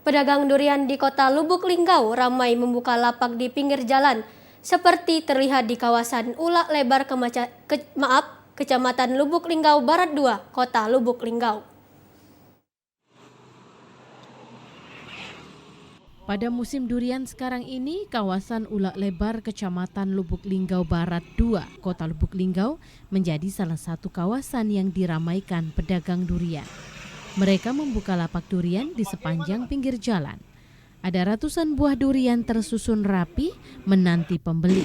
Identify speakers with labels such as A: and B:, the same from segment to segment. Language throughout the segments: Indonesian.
A: Pedagang durian di kota Lubuk Linggau ramai membuka lapak di pinggir jalan, seperti terlihat di kawasan Ulak Lebar Kecamatan Lubuk Linggau Barat 2, Kota Lubuk Linggau.
B: Pada musim durian sekarang ini, kawasan Ulak Lebar Kecamatan Lubuk Linggau Barat 2, Kota Lubuk Linggau menjadi salah satu kawasan yang diramaikan pedagang durian. Mereka membuka lapak durian di sepanjang pinggir jalan. Ada ratusan buah durian tersusun rapi menanti pembeli.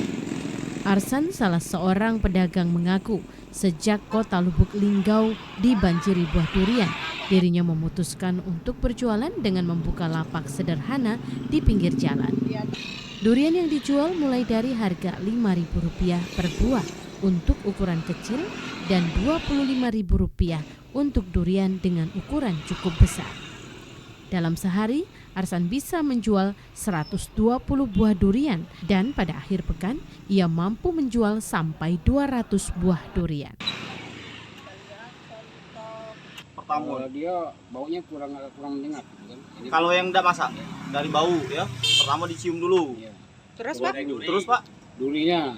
B: Arsan, salah seorang pedagang, mengaku sejak Kota Lubuk Linggau dibanjiri buah durian, dirinya memutuskan untuk berjualan dengan membuka lapak sederhana di pinggir jalan. Durian yang dijual mulai dari harga Rp5.000 per buah untuk ukuran kecil dan Rp25.000 untuk durian dengan ukuran cukup besar. Dalam sehari, Arsan bisa menjual 120 buah durian dan pada akhir pekan ia mampu menjual sampai 200 buah durian.
C: Pertama dia baunya kurang menyengat kan?
D: Kalau yang tidak masak dari bau ya, pertama dicium dulu.
C: Ya.
E: Terus Pak?
D: Terus Pak,
C: Durinya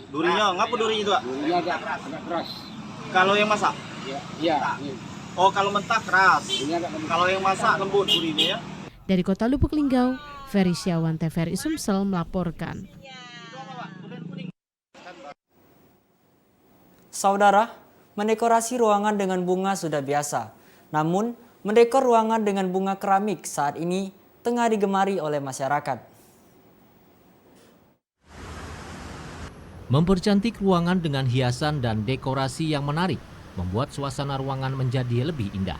D: ngapa durinya itu Pak?
C: Durinya agak keras.
D: Kalau yang masak?
C: Ya.
D: Oh, kalau mentah keras.
C: Durinya agak lembut.
D: Kalau yang masak lembut durinya ya.
B: Dari Kota Lubuk Linggau, Ferry Syawan, TVRI Sumsel melaporkan.
F: Saudara, mendekorasi ruangan dengan bunga sudah biasa. Namun, mendekor ruangan dengan bunga keramik saat ini tengah digemari oleh masyarakat.
G: Mempercantik ruangan dengan hiasan dan dekorasi yang menarik membuat suasana ruangan menjadi lebih indah.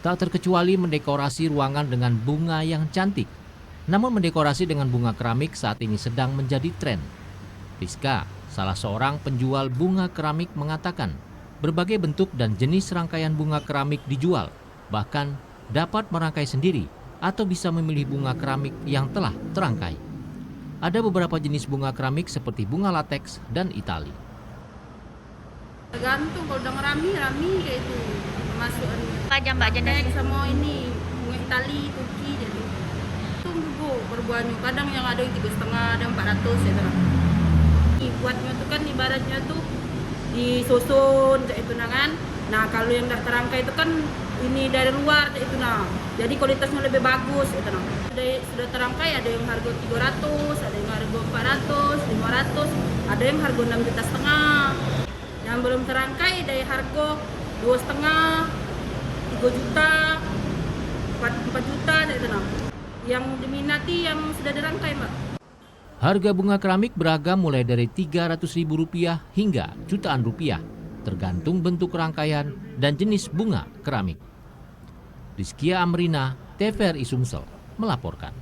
G: Tak terkecuali mendekorasi ruangan dengan bunga yang cantik. Namun mendekorasi dengan bunga keramik saat ini sedang menjadi tren. Rizka, salah seorang penjual bunga keramik, mengatakan berbagai bentuk dan jenis rangkaian bunga keramik dijual. Bahkan dapat merangkai sendiri atau bisa memilih bunga keramik yang telah terangkai. Ada beberapa jenis bunga keramik seperti bunga lateks dan itali.
E: Tergantung, kalau udah rami kayak itu masuk
H: Mbak
E: jenis sama ini bunga Itali, Turki, jadi tunggu per buahnya. Kadang yang ada 3,5, ada 400 ya kan. Buatnya tuh kan ibaratnya tuh disusun kayak itu kan. Nah kalau yang udah terangkai itu kan ini dari luar kayak itu nah. Jadi kualitasnya lebih bagus itu nah. Sudah terangkai ada yang harga 300, ada yang harga 400, 500, ada yang harga 6,5 juta. Yang belum terangkai dari harga 2,5, 3 juta, 4 juta itu nah. Yang diminati yang sudah dirangkai, Mbak.
G: Harga bunga keramik beragam mulai dari Rp300.000 hingga jutaan rupiah, tergantung bentuk rangkaian dan jenis bunga keramik. Rizkia Amrina, TVRI Sumsel melaporkan.